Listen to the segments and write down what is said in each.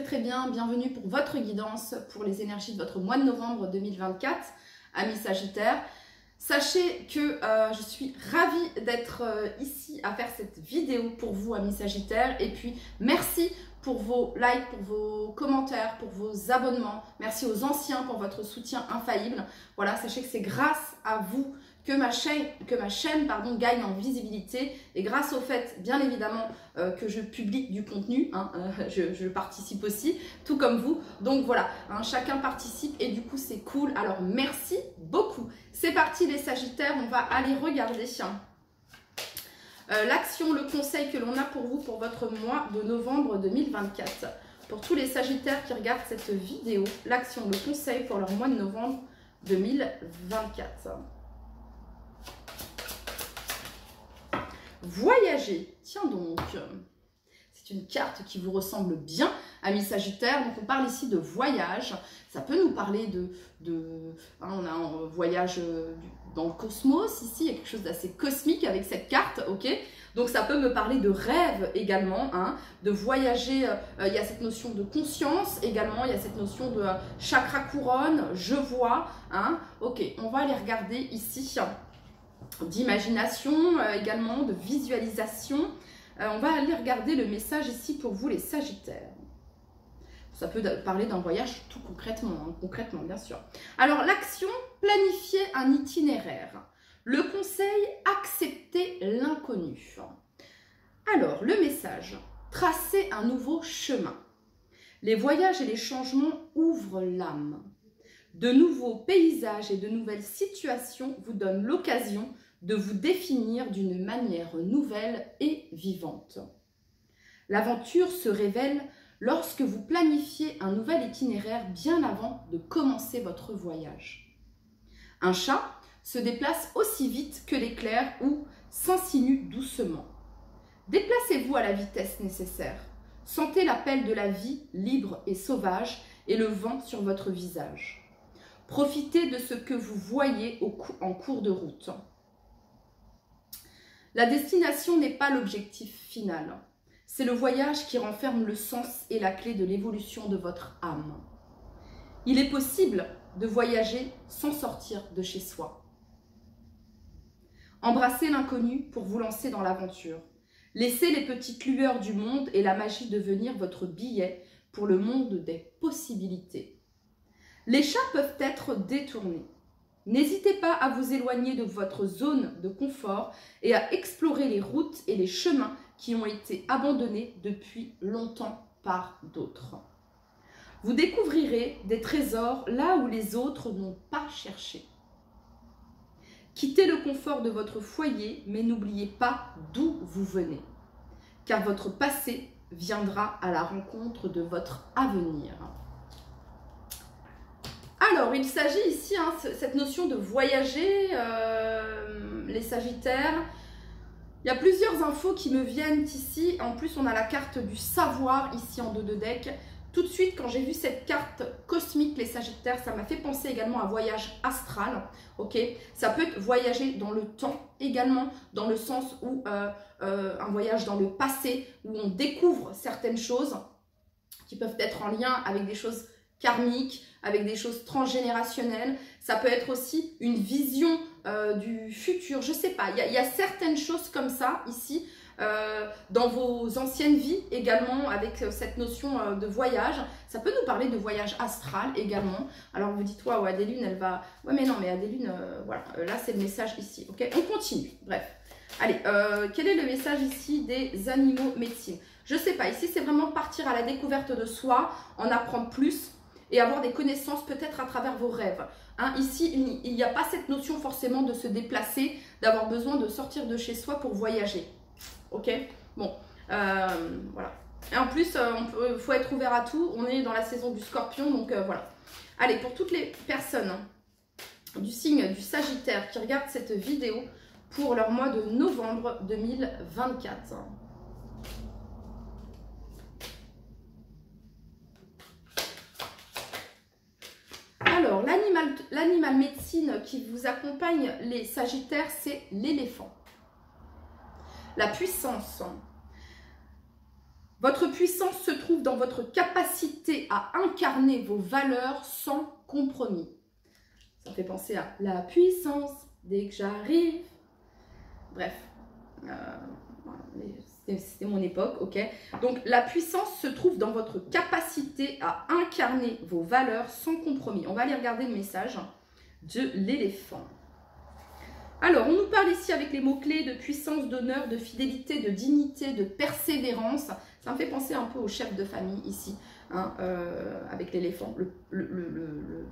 très bien, bienvenue pour votre guidance pour les énergies de votre mois de novembre 2024, amis Sagittaire. Sachez que je suis ravie d'être ici à faire cette vidéo pour vous, amis Sagittaire. Et puis, merci pour vos likes, pour vos commentaires, pour vos abonnements. Merci aux anciens pour votre soutien infaillible. Voilà, sachez que c'est grâce à vous que ma chaîne gagne en visibilité, et grâce au fait, bien évidemment, que je publie du contenu, je participe aussi, tout comme vous. Donc voilà, chacun participe et du coup c'est cool. Alors merci beaucoup. C'est parti les Sagittaires, on va aller regarder l'action, le conseil que l'on a pour vous pour votre mois de novembre 2024. Pour tous les Sagittaires qui regardent cette vidéo, l'action, le conseil pour leur mois de novembre 2024. Voyager, tiens donc, c'est une carte qui vous ressemble bien, amis Sagittaires. Donc on parle ici de voyage, ça peut nous parler on a un voyage dans le cosmos ici, il y a quelque chose d'assez cosmique avec cette carte, ok. Donc ça peut me parler de rêve également, de voyager, il y a cette notion de conscience également, il y a cette notion de chakra couronne, je vois, ok, on va aller regarder ici. D'imagination également, de visualisation. On va aller regarder le message ici pour vous les Sagittaires. Ça peut parler d'un voyage tout concrètement bien sûr. Alors l'action, planifier un itinéraire. Le conseil, accepter l'inconnu. Alors le message, tracer un nouveau chemin. Les voyages et les changements ouvrent l'âme. De nouveaux paysages et de nouvelles situations vous donnent l'occasion de vous définir d'une manière nouvelle et vivante. L'aventure se révèle lorsque vous planifiez un nouvel itinéraire bien avant de commencer votre voyage. Un chat se déplace aussi vite que l'éclair ou s'insinue doucement. Déplacez-vous à la vitesse nécessaire. Sentez l'appel de la vie libre et sauvage et le vent sur votre visage. Profitez de ce que vous voyez en cours de route. La destination n'est pas l'objectif final. C'est le voyage qui renferme le sens et la clé de l'évolution de votre âme. Il est possible de voyager sans sortir de chez soi. Embrassez l'inconnu pour vous lancer dans l'aventure. Laissez les petites lueurs du monde et la magie devenir votre billet pour le monde des possibilités. Les chats peuvent être détournés. N'hésitez pas à vous éloigner de votre zone de confort et à explorer les routes et les chemins qui ont été abandonnés depuis longtemps par d'autres. Vous découvrirez des trésors là où les autres n'ont pas cherché. Quittez le confort de votre foyer, mais n'oubliez pas d'où vous venez, car votre passé viendra à la rencontre de votre avenir. Alors, il s'agit ici, cette notion de voyager, les Sagittaires. Il y a plusieurs infos qui me viennent ici. En plus, on a la carte du savoir ici en dos de deck. Tout de suite, quand j'ai vu cette carte cosmique, les Sagittaires, ça m'a fait penser également à voyage astral. Ok, ça peut être voyager dans le temps également, dans le sens où un voyage dans le passé, où on découvre certaines choses qui peuvent être en lien avec des choses karmiques, avec des choses transgénérationnelles. Ça peut être aussi une vision du futur, je sais pas. Il y a certaines choses comme ça ici, dans vos anciennes vies également, avec cette notion de voyage. Ça peut nous parler de voyage astral également. Alors vous dites, waouh, Adélune, elle va... Ouais, mais non, mais Adélune, voilà, là c'est le message ici, ok. On continue, bref. Allez, quel est le message ici des animaux médecine? Je sais pas, ici c'est vraiment partir à la découverte de soi, en apprendre plus, et avoir des connaissances peut-être à travers vos rêves. Ici, il n'y a pas cette notion forcément de se déplacer, d'avoir besoin de sortir de chez soi pour voyager. Ok. Bon, voilà. Et en plus, il faut être ouvert à tout. On est dans la saison du Scorpion, donc voilà. Allez, pour toutes les personnes du signe du Sagittaire qui regardent cette vidéo pour leur mois de novembre 2024. Alors, l'animal médecine qui vous accompagne, les Sagittaires, c'est l'éléphant. La puissance. Votre puissance se trouve dans votre capacité à incarner vos valeurs sans compromis. Ça fait penser à la puissance dès que j'arrive. Bref, c'était mon époque, ok. Donc la puissance se trouve dans votre capacité à incarner vos valeurs sans compromis. On va aller regarder le message de l'éléphant. Alors, on nous parle ici avec les mots-clés de puissance, d'honneur, de fidélité, de dignité, de persévérance. Ça me fait penser un peu au chef de famille ici, hein, avec l'éléphant, le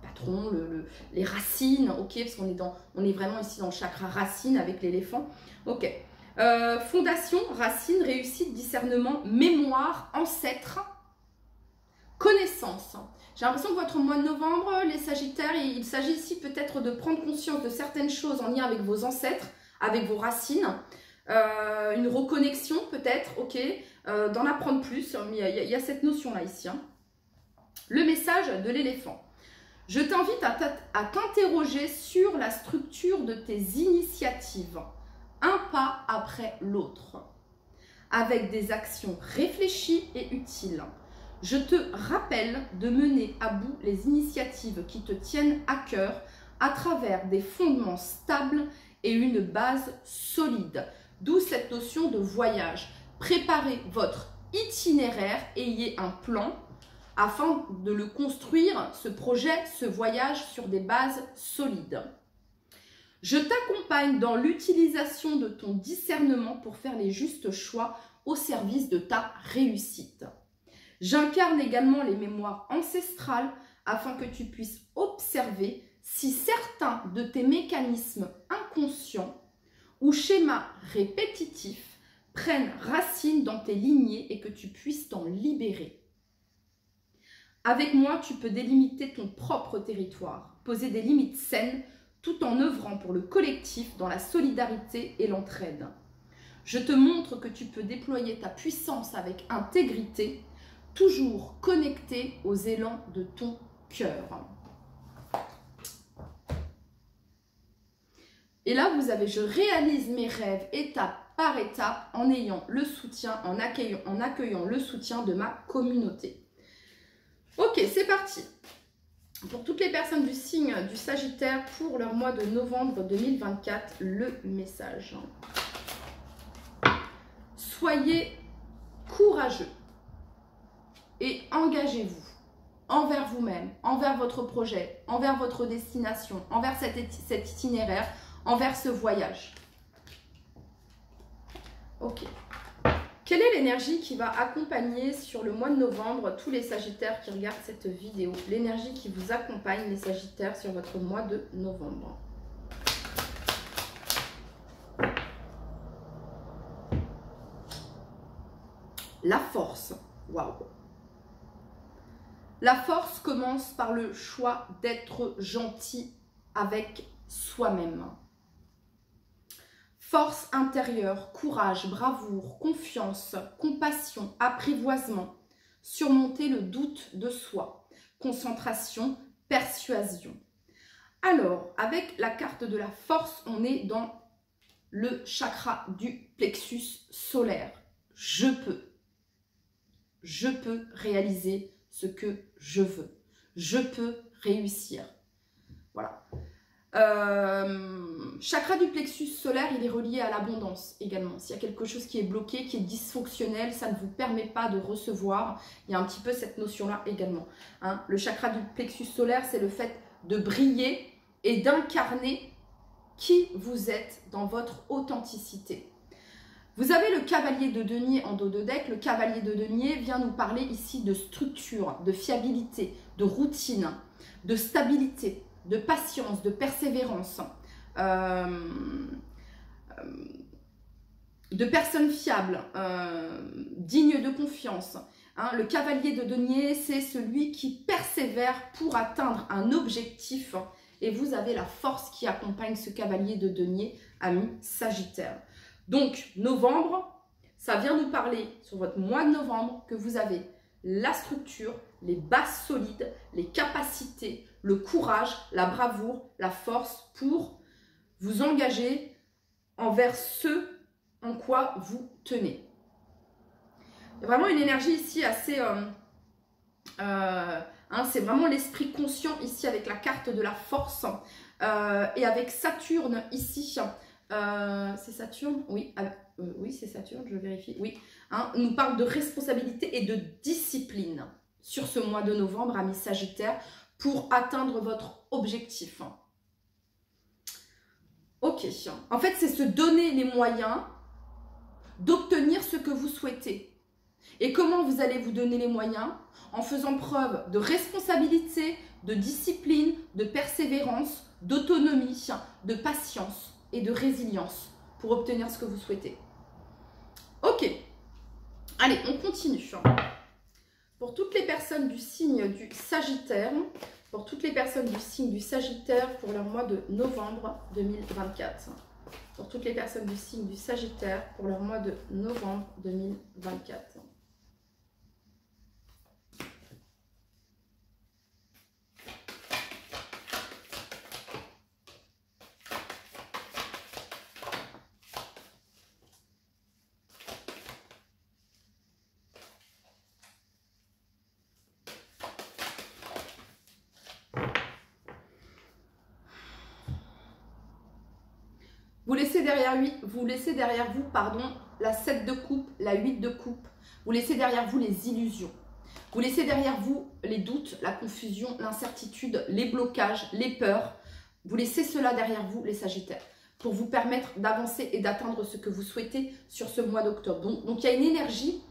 patron, les racines, ok, parce on est vraiment ici dans le chakra racine avec l'éléphant, ok. Fondation, racine, réussite, discernement, mémoire, ancêtre, connaissance. J'ai l'impression que votre mois de novembre, les Sagittaires, il s'agit ici peut-être de prendre conscience de certaines choses en lien avec vos ancêtres, avec vos racines, une reconnexion peut-être, ok, d'en apprendre plus. Il y a cette notion-là ici. Hein. Le message de l'éléphant. Je t'invite à t'interroger sur la structure de tes initiatives, un pas après l'autre, avec des actions réfléchies et utiles. Je te rappelle de mener à bout les initiatives qui te tiennent à cœur à travers des fondements stables et une base solide. D'où cette notion de voyage. Préparez votre itinéraire, ayez un plan afin de le construire, ce projet, ce voyage sur des bases solides. Je t'accompagne dans l'utilisation de ton discernement pour faire les justes choix au service de ta réussite. J'incarne également les mémoires ancestrales afin que tu puisses observer si certains de tes mécanismes inconscients ou schémas répétitifs prennent racine dans tes lignées et que tu puisses t'en libérer. Avec moi, tu peux délimiter ton propre territoire, poser des limites saines tout en œuvrant pour le collectif dans la solidarité et l'entraide. Je te montre que tu peux déployer ta puissance avec intégrité, toujours connecté aux élans de ton cœur. Et là, vous avez « Je réalise mes rêves étape par étape en ayant le soutien, en accueillant le soutien de ma communauté. » Ok, c'est parti. Pour toutes les personnes du signe du Sagittaire, pour leur mois de novembre 2024, le message. Soyez courageux et engagez-vous envers vous-même, envers votre projet, envers votre destination, envers cet itinéraire, envers ce voyage. Ok. Quelle est l'énergie qui va accompagner sur le mois de novembre tous les Sagittaires qui regardent cette vidéo? L'énergie qui vous accompagne, les Sagittaires, sur votre mois de novembre. La force. Waouh. La force commence par le choix d'être gentil avec soi-même. Force intérieure, courage, bravoure, confiance, compassion, apprivoisement, surmonter le doute de soi, concentration, persuasion. Alors, avec la carte de la force, on est dans le chakra du plexus solaire. Je peux réaliser ce que je veux. Je peux réussir. Voilà. Chakra du plexus solaire, il est relié à l'abondance également. S'il y a quelque chose qui est bloqué, qui est dysfonctionnel, ça ne vous permet pas de recevoir. Il y a un petit peu cette notion-là également. Hein. Le chakra du plexus solaire, c'est le fait de briller et d'incarner qui vous êtes dans votre authenticité. Vous avez le cavalier de denier en dos de deck. Le cavalier de denier vient nous parler ici de structure, de fiabilité, de routine, de stabilité, de patience, de persévérance, de personnes fiables, dignes de confiance. Hein, le cavalier de denier, c'est celui qui persévère pour atteindre un objectif. Et vous avez la force qui accompagne ce cavalier de denier, ami Sagittaire. Donc, novembre, ça vient nous parler sur votre mois de novembre que vous avez la structure, les bases solides, les capacités, le courage, la bravoure, la force pour vous engager envers ce en quoi vous tenez. Il y a vraiment une énergie ici assez... c'est vraiment l'esprit conscient ici avec la carte de la force. Et avec Saturne ici. C'est Saturne? Oui, oui c'est Saturne, je vérifie. Oui, hein, on nous parle de responsabilité et de discipline sur ce mois de novembre, amis Sagittaire, pour atteindre votre objectif. Ok, en fait, c'est se donner les moyens d'obtenir ce que vous souhaitez. Et comment vous allez vous donner les moyens? En faisant preuve de responsabilité, de discipline, de persévérance, d'autonomie, de patience et de résilience pour obtenir ce que vous souhaitez. Ok, allez, on continue. Pour toutes les personnes du signe du Sagittaire, pour toutes les personnes du signe du Sagittaire pour leur mois de novembre 2024. Pour toutes les personnes du signe du Sagittaire pour leur mois de novembre 2024. Vous laissez derrière vous, la 7 de coupe, la 8 de coupe. Vous laissez derrière vous les illusions. Vous laissez derrière vous les doutes, la confusion, l'incertitude, les blocages, les peurs. Vous laissez cela derrière vous, les Sagittaires, pour vous permettre d'avancer et d'atteindre ce que vous souhaitez sur ce mois d'octobre. Donc, il y a une énergie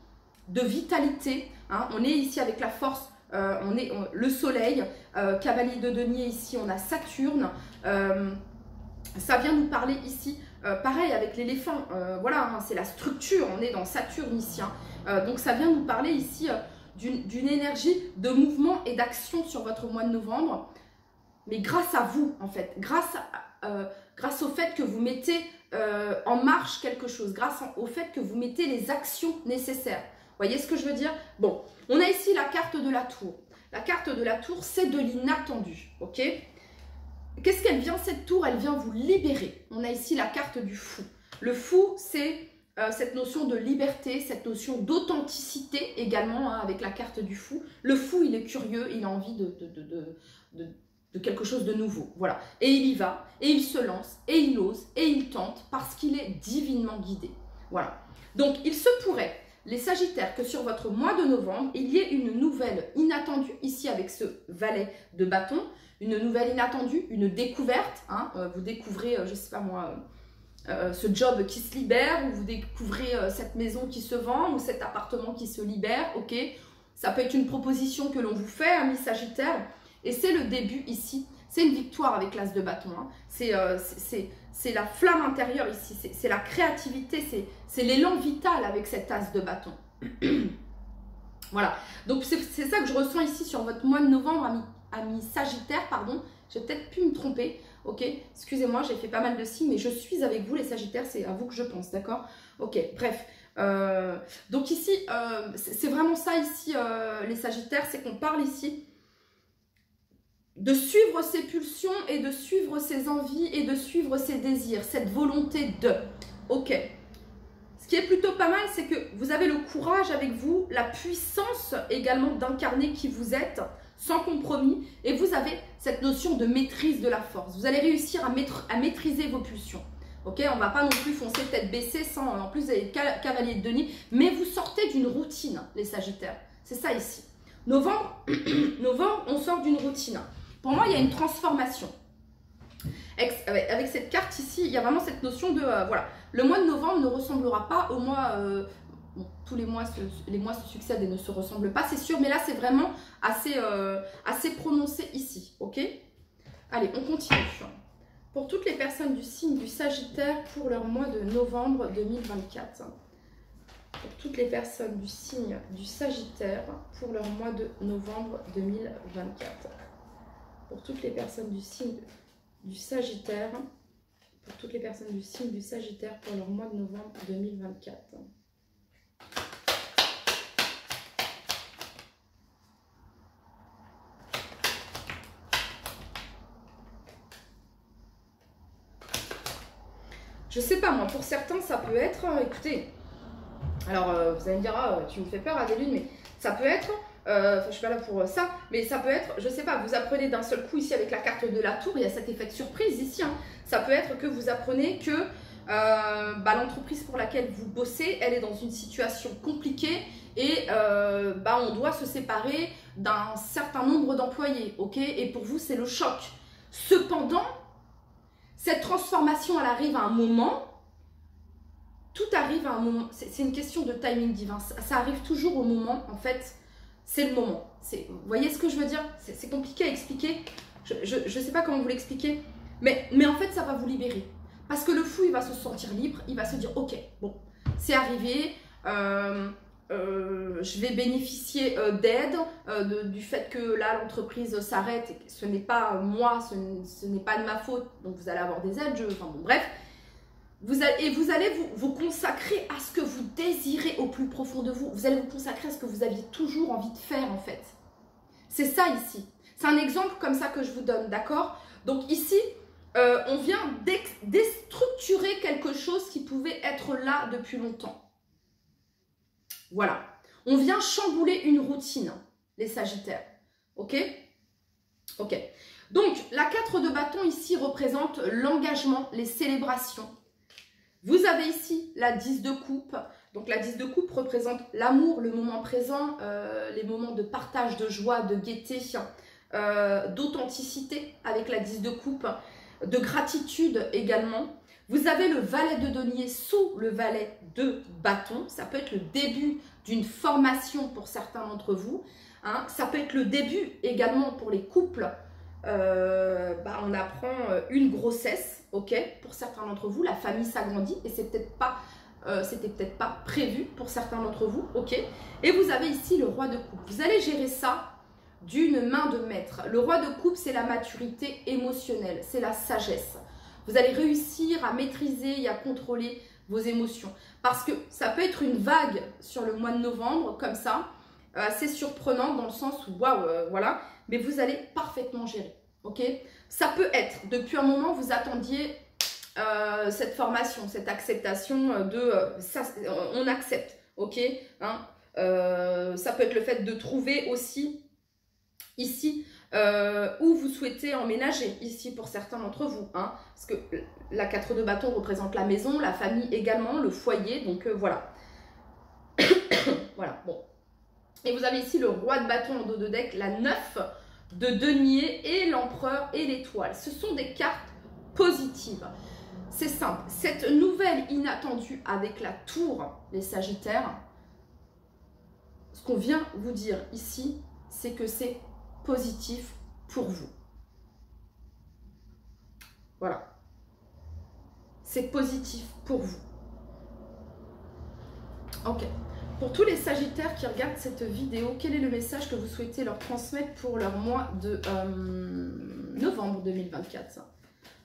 de vitalité. Hein. On est ici avec la force, le soleil, cavalier de denier ici, on a Saturne. Ça vient nous parler ici, pareil avec l'éléphant, voilà, hein, c'est la structure, on est dans Saturne ici. Hein. Donc ça vient nous parler ici d'une énergie de mouvement et d'action sur votre mois de novembre. Mais grâce à vous, en fait, grâce au fait que vous mettez en marche quelque chose, grâce au fait que vous mettez les actions nécessaires. Vous voyez ce que je veux dire? Bon, on a ici la carte de la tour. La carte de la tour, c'est de l'inattendu, ok? Qu'est-ce qu'elle vient, cette tour? Elle vient vous libérer. On a ici la carte du fou. Le fou, c'est cette notion de liberté, cette notion d'authenticité également, hein, avec la carte du fou. Le fou, il est curieux, il a envie de quelque chose de nouveau. Voilà. Et il y va, et il se lance, et il ose, et il tente, parce qu'il est divinement guidé. Voilà. Donc, il se pourrait, les Sagittaires, que sur votre mois de novembre, il y ait une nouvelle inattendue, ici avec ce valet de bâton, une nouvelle inattendue, une découverte. Hein, vous découvrez, je ne sais pas moi, ce job qui se libère, ou vous découvrez cette maison qui se vend, ou cet appartement qui se libère. Ok, ça peut être une proposition que l'on vous fait, amis Sagittaire, et c'est le début ici. C'est une victoire avec l'as de bâton. Hein. C'est la flamme intérieure ici, c'est la créativité, c'est l'élan vital avec cet as de bâton. Voilà, donc c'est ça que je ressens ici sur votre mois de novembre, amis Sagittaire, pardon. J'ai peut-être pu me tromper, ok? Excusez-moi, j'ai fait pas mal de signes, mais je suis avec vous les Sagittaires, c'est à vous que je pense, d'accord? Ok, bref. Donc ici, c'est vraiment ça ici, les Sagittaires, c'est qu'on parle ici de suivre ses pulsions et de suivre ses envies et de suivre ses désirs, cette volonté de, ok. Ce qui est plutôt pas mal, c'est que vous avez le courage avec vous, la puissance également d'incarner qui vous êtes, sans compromis, et vous avez cette notion de maîtrise de la force. Vous allez réussir à maîtriser vos pulsions. Ok, on ne va pas non plus foncer tête baissée sans, en plus vous avez le cavalier de denier, mais vous sortez d'une routine, les Sagittaires. C'est ça ici. Novembre, on sort d'une routine. Pour moi, il y a une transformation. Avec cette carte ici, il y a vraiment cette notion de, voilà, le mois de novembre ne ressemblera pas au mois, bon, tous les mois se succèdent et ne se ressemblent pas, c'est sûr, mais là c'est vraiment assez prononcé ici, ok? Allez, on continue. Pour toutes les personnes du signe du Sagittaire pour leur mois de novembre 2024. Pour toutes les personnes du signe du Sagittaire pour leur mois de novembre 2024. Pour toutes les personnes du signe du Sagittaire, pour toutes les personnes du signe du Sagittaire pour leur mois de novembre 2024. Je sais pas moi, pour certains ça peut être, écoutez, Alors, vous allez me dire, ah, tu me fais peur, Adéline, mais ça peut être, je suis pas là pour ça, mais ça peut être, je sais pas, vous apprenez d'un seul coup ici avec la carte de la tour, il y a cet effet de surprise ici, hein. Ça peut être que vous apprenez que l'entreprise pour laquelle vous bossez, elle est dans une situation compliquée et on doit se séparer d'un certain nombre d'employés, ok? Et pour vous, c'est le choc. Cependant, cette transformation, elle arrive à un moment. Tout arrive à un moment. C'est une question de timing divin. Ça arrive toujours au moment, en fait, c'est le moment. Vous voyez ce que je veux dire? C'est compliqué à expliquer. Je ne sais pas comment vous l'expliquer. Mais en fait, ça va vous libérer. Parce que le fou, il va se sentir libre. Il va se dire, ok, bon, c'est arrivé. Je vais bénéficier d'aide, du fait que là l'entreprise s'arrête et que ce n'est pas moi, ce n'est pas de ma faute, donc vous allez avoir des aides, enfin bon bref, vous allez vous consacrer à ce que vous désirez au plus profond de vous, vous allez vous consacrer à ce que vous aviez toujours envie de faire en fait. C'est ça ici, c'est un exemple comme ça que je vous donne, d'accord? Donc ici, on vient déstructurer quelque chose qui pouvait être là depuis longtemps. Voilà, on vient chambouler une routine, les Sagittaires, ok? Ok, donc la 4 de bâton ici représente l'engagement, les célébrations. Vous avez ici la 10 de coupe, donc la 10 de coupe représente l'amour, le moment présent, les moments de partage, de joie, de gaieté, d'authenticité avec la 10 de coupe, de gratitude également. Vous avez le valet de denier sous le valet de bâton. Ça peut être le début d'une formation pour certains d'entre vous. Hein. Ça peut être le début également pour les couples. On apprend une grossesse, ok, pour certains d'entre vous. La famille s'agrandit et c'était peut-être pas prévu pour certains d'entre vous, ok. Et vous avez ici le roi de coupe. Vous allez gérer ça d'une main de maître. Le roi de coupe, c'est la maturité émotionnelle, c'est la sagesse. Vous allez réussir à maîtriser et à contrôler vos émotions. Parce que ça peut être une vague sur le mois de novembre, comme ça, assez surprenante dans le sens où, waouh, voilà, mais vous allez parfaitement gérer, ok? Ça peut être, depuis un moment, vous attendiez cette formation, cette acceptation ça, on accepte, ok? Hein, ça peut être le fait de trouver aussi, ici, où vous souhaitez emménager, ici pour certains d'entre vous, hein, parce que la 4 de bâton représente la maison, la famille également, le foyer, donc voilà. Voilà, bon. Et vous avez ici le roi de bâton en dos de deck, la 9 de denier et l'empereur et l'étoile. Ce sont des cartes positives. C'est simple, cette nouvelle inattendue avec la tour, les Sagittaires, ce qu'on vient vous dire ici, c'est que c'est positif pour vous. Voilà. C'est positif pour vous. Ok. Pour tous les Sagittaires qui regardent cette vidéo, quel est le message que vous souhaitez leur transmettre pour leur mois de novembre 2024?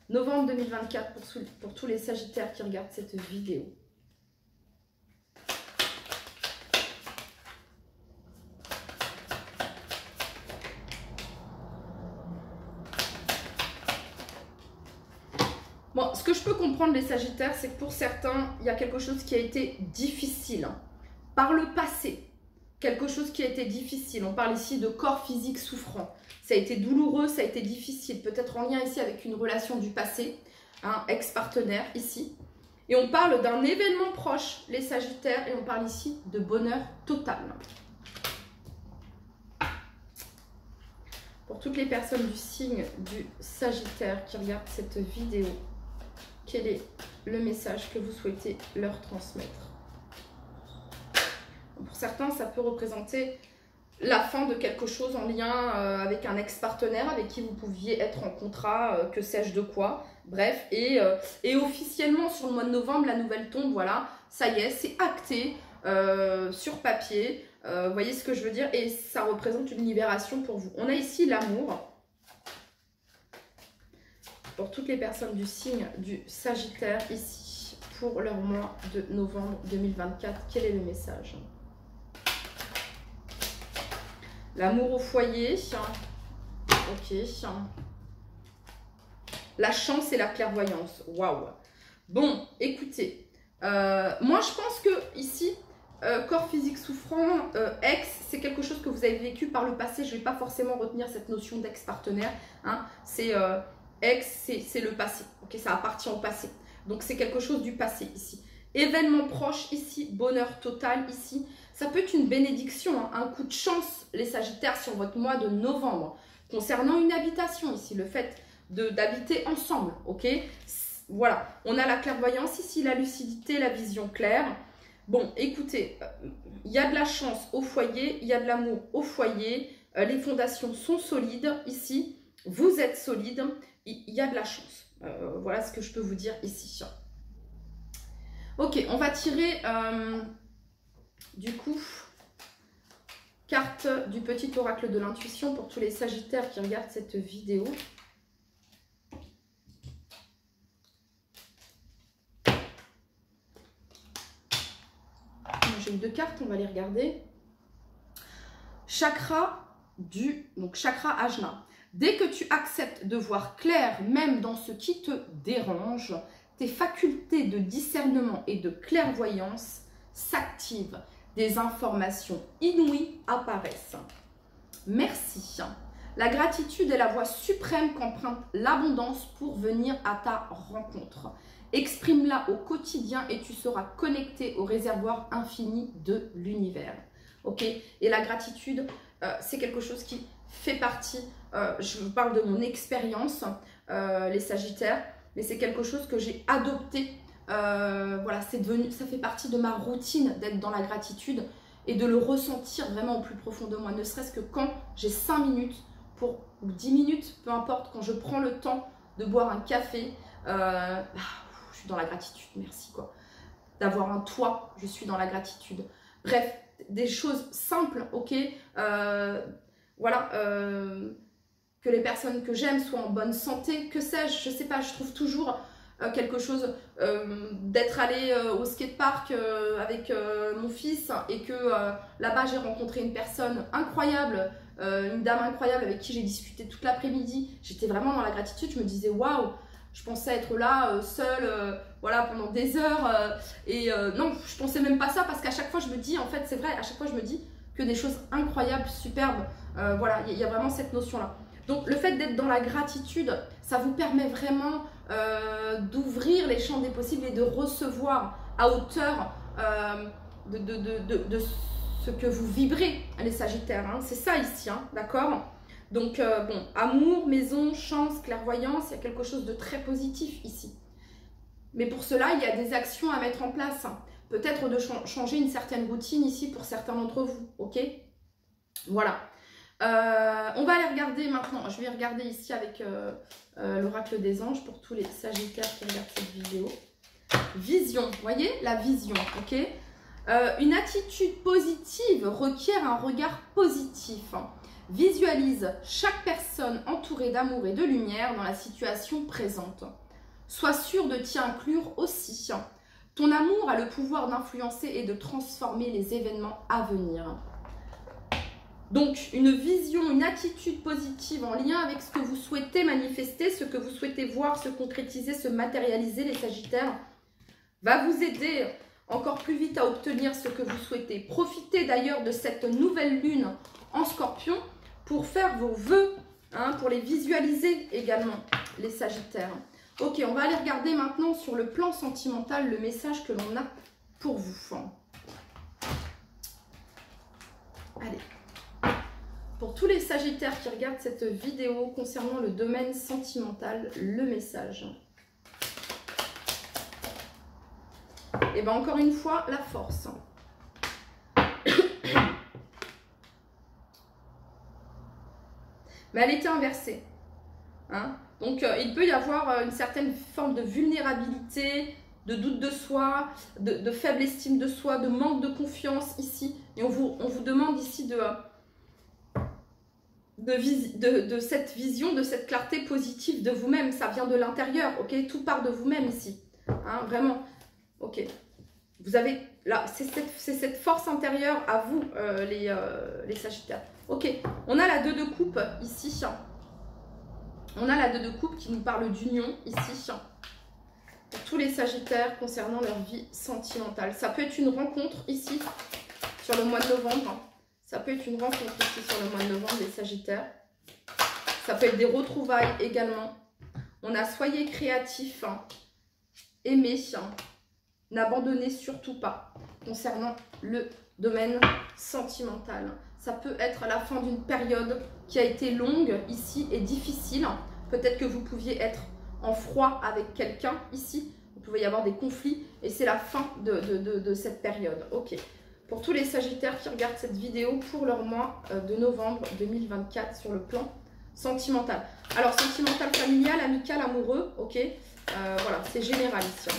Novembre 2024 pour tous les Sagittaires qui regardent cette vidéo. Bon, ce que je peux comprendre les Sagittaires, c'est que pour certains, il y a quelque chose qui a été difficile. Par le passé, quelque chose qui a été difficile. On parle ici de corps physique souffrant. Ça a été douloureux, ça a été difficile. Peut-être en lien ici avec une relation du passé, un ex-partenaire ici. Et on parle d'un événement proche, les Sagittaires, et on parle ici de bonheur total. Pour toutes les personnes du signe du Sagittaire qui regardent cette vidéo, quel est le message que vous souhaitez leur transmettre? Pour certains, ça peut représenter la fin de quelque chose en lien avec un ex-partenaire avec qui vous pouviez être en contrat, que sais-je de quoi. Bref, et officiellement sur le mois de novembre, la nouvelle tombe, voilà, ça y est, c'est acté sur papier. Vous voyez ce que je veux dire? Et ça représente une libération pour vous. On a ici l'amour. Pour toutes les personnes du signe du Sagittaire, ici, pour leur mois de novembre 2024, quel est le message? L'amour au foyer. Ok. La chance et la clairvoyance. Waouh. Bon, écoutez. Moi, je pense que ici, corps physique souffrant, ex, c'est quelque chose que vous avez vécu par le passé. Je ne vais pas forcément retenir cette notion d'ex-partenaire. Hein. C'est ex, c'est le passé. Ok, ça appartient au passé. Donc, c'est quelque chose du passé ici. Événement proche ici, bonheur total ici. Ça peut être une bénédiction, hein, un coup de chance, les Sagittaires, sur votre mois de novembre. Concernant une habitation ici, le fait d'habiter ensemble, ok. Voilà, on a la clairvoyance ici, la lucidité, la vision claire. Bon, écoutez, il y a de la chance au foyer, il y a de l'amour au foyer, les fondations sont solides ici, vous êtes solide, il y a de la chance. Voilà ce que je peux vous dire ici. Ok, on va tirer du coup carte du petit oracle de l'intuition pour tous les Sagittaires qui regardent cette vidéo. J'ai eu 2 cartes, on va les regarder. Chakra donc chakra Ajna. Dès que tu acceptes de voir clair, même dans ce qui te dérange, tes facultés de discernement et de clairvoyance s'activent. Des informations inouïes apparaissent. Merci. La gratitude est la voie suprême qu'emprunte l'abondance pour venir à ta rencontre. Exprime-la au quotidien et tu seras connecté au réservoir infini de l'univers. Ok? Et la gratitude, c'est quelque chose qui fait partie, je vous parle de mon expérience, les Sagittaires, mais c'est quelque chose que j'ai adopté. Voilà, ça fait partie de ma routine d'être dans la gratitude et de le ressentir vraiment au plus profond de moi. Ne serait-ce que quand j'ai 5 minutes ou 10 minutes, peu importe, quand je prends le temps de boire un café, je suis dans la gratitude, merci quoi. D'avoir un toit, je suis dans la gratitude. Bref, des choses simples, ok. Voilà, que les personnes que j'aime soient en bonne santé, que sais-je, je sais pas, je trouve toujours quelque chose d'être allé au skatepark avec mon fils et que là-bas j'ai rencontré une personne incroyable, une dame incroyable avec qui j'ai discuté toute l'après-midi. J'étais vraiment dans la gratitude, je me disais waouh, je pensais être là seule voilà, pendant des heures non, je pensais même pas ça parce qu'à chaque fois je me dis, en fait c'est vrai, à chaque fois je me dis que des choses incroyables, superbes, voilà, il y a vraiment cette notion-là. Donc le fait d'être dans la gratitude, ça vous permet vraiment d'ouvrir les champs des possibles et de recevoir à hauteur de ce que vous vibrez, les Sagittaires. Hein. C'est ça ici, hein, d'accord? Donc bon, amour, maison, chance, clairvoyance, il y a quelque chose de très positif ici. Mais pour cela, il y a des actions à mettre en place. Hein. Peut-être de changer une certaine routine ici pour certains d'entre vous, ok? Voilà. On va aller regarder maintenant, je vais regarder ici avec l'oracle des anges pour tous les Sagittaires qui regardent cette vidéo. Vision, vous voyez la vision, ok. Une attitude positive requiert un regard positif. Visualise chaque personne entourée d'amour et de lumière dans la situation présente. Sois sûr de t'y inclure aussi. Ton amour a le pouvoir d'influencer et de transformer les événements à venir. Donc, une vision, une attitude positive en lien avec ce que vous souhaitez manifester, ce que vous souhaitez voir se concrétiser, se matérialiser, les Sagittaires, va vous aider encore plus vite à obtenir ce que vous souhaitez. Profitez d'ailleurs de cette nouvelle lune en Scorpion pour faire vos vœux, hein, pour les visualiser également, les Sagittaires. Ok, on va aller regarder maintenant sur le plan sentimental le message que l'on a pour vous. Allez. Pour tous les Sagittaires qui regardent cette vidéo concernant le domaine sentimental, le message. Et bien encore une fois, la force. Mais elle était inversée. Hein? Donc il peut y avoir une certaine forme de vulnérabilité, de doute de soi, de faible estime de soi, de manque de confiance ici. Et on vous demande ici de cette vision, de cette clarté positive de vous-même. Ça vient de l'intérieur, ok? Tout part de vous-même ici, hein, vraiment, ok? Vous avez, là, c'est cette force intérieure à vous, les Sagittaires. Ok, on a la 2 de coupe ici. On a la 2 de coupe qui nous parle d'union ici. Pour tous les Sagittaires concernant leur vie sentimentale. Ça peut être une rencontre ici sur le mois de novembre. Ça peut être une rencontre aussi sur le mois de novembre, les Sagittaires. Ça peut être des retrouvailles également. On a soyez créatifs, hein, aimez, hein, n'abandonnez surtout pas concernant le domaine sentimental. Ça peut être la fin d'une période qui a été longue ici et difficile. Peut-être que vous pouviez être en froid avec quelqu'un ici. Il pouvait y avoir des conflits et c'est la fin de cette période. Ok. Pour tous les Sagittaires qui regardent cette vidéo pour leur mois de novembre 2024 sur le plan sentimental. Alors, sentimental, familial, amical, amoureux, ok. Voilà, c'est général ici.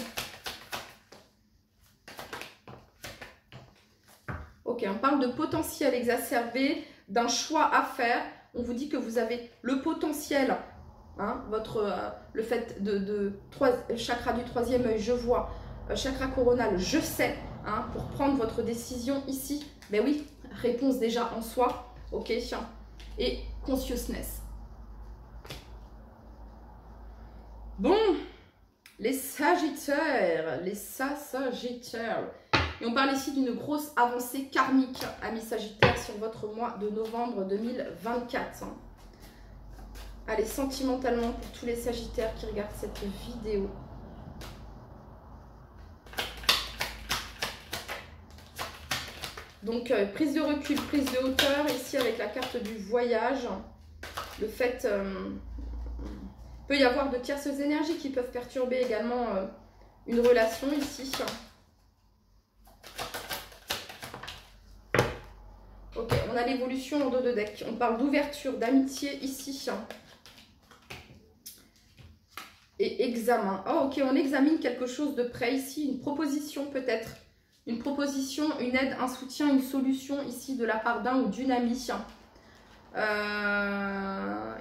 Hein. Ok, on parle de potentiel exacerbé, d'un choix à faire. On vous dit que vous avez le potentiel, hein, le fait de chakra du troisième œil, je vois, chakra coronal, je sais, hein, pour prendre votre décision ici. Ben oui, réponse déjà en soi, ok. Et consciousness. Bon, les Sagittaires, Sagittaires. Et on parle ici d'une grosse avancée karmique, amis Sagittaires, sur votre mois de novembre 2024. Hein. Allez, sentimentalement, pour tous les Sagittaires qui regardent cette vidéo. Donc, prise de recul, prise de hauteur, ici avec la carte du voyage. Le fait... peut y avoir de tierces énergies qui peuvent perturber également une relation ici. Ok, on a l'évolution en dos de deck. On parle d'ouverture, d'amitié ici. Et examen. Oh, ok, on examine quelque chose de près ici. Une proposition peut-être. Une proposition, une aide, un soutien, une solution ici de la part d'un ou d'une amie.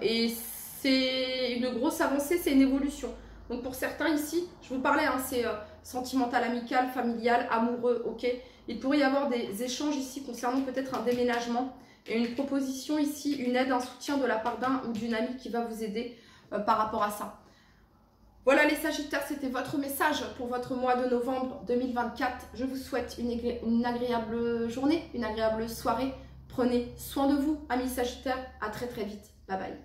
Et c'est une grosse avancée, c'est une évolution. Donc pour certains ici, je vous parlais, hein, c'est sentimental, amical, familial, amoureux, ok. Il pourrait y avoir des échanges ici concernant peut-être un déménagement et une proposition ici, une aide, un soutien de la part d'un ou d'une amie qui va vous aider par rapport à ça. Voilà les Sagittaires, c'était votre message pour votre mois de novembre 2024. Je vous souhaite une agréable journée, une agréable soirée. Prenez soin de vous, amis Sagittaires. À très très vite. Bye bye.